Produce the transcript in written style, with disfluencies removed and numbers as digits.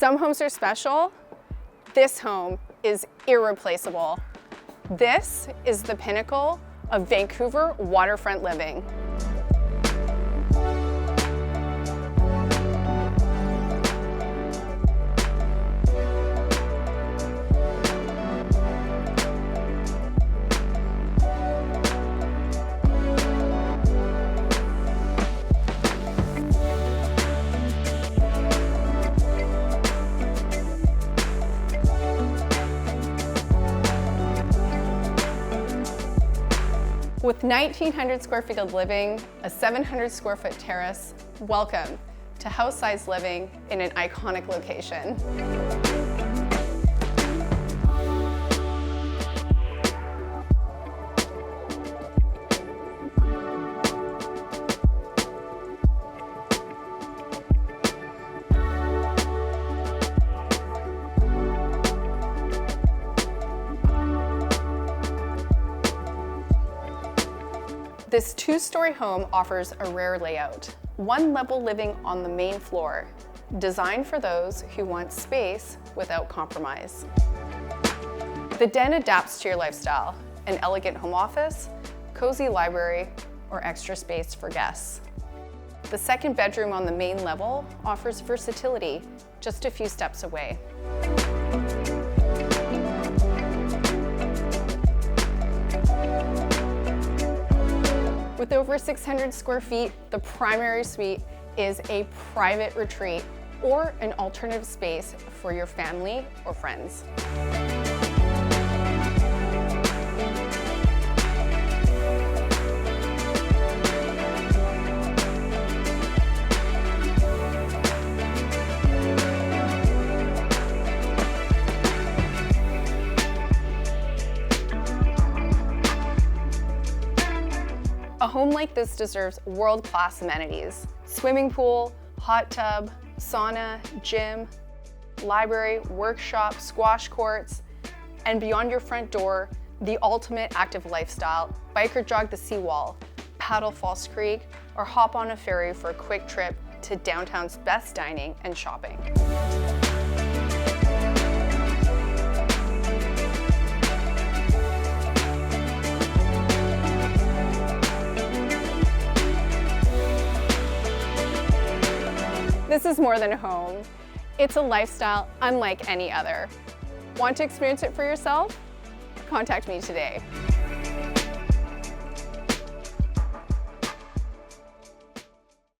Some homes are special. This home is irreplaceable. This is the pinnacle of Vancouver waterfront living. With 1,900 square feet of living, a 700 square foot terrace, welcome to house-sized living in an iconic location. This two-story home offers a rare layout. One level living on the main floor, designed for those who want space without compromise. The den adapts to your lifestyle, an elegant home office, cozy library, or extra space for guests. The second bedroom on the main level offers versatility, just a few steps away. With over 600 square feet, the primary suite is a private retreat or an alternative space for your family or friends. A home like this deserves world-class amenities. Swimming pool, hot tub, sauna, gym, library, workshop, squash courts, and beyond your front door, the ultimate active lifestyle. Bike or jog the seawall, paddle False Creek, or hop on a ferry for a quick trip to downtown's best dining and shopping. This is more than a home. It's a lifestyle unlike any other. Want to experience it for yourself? Contact me today.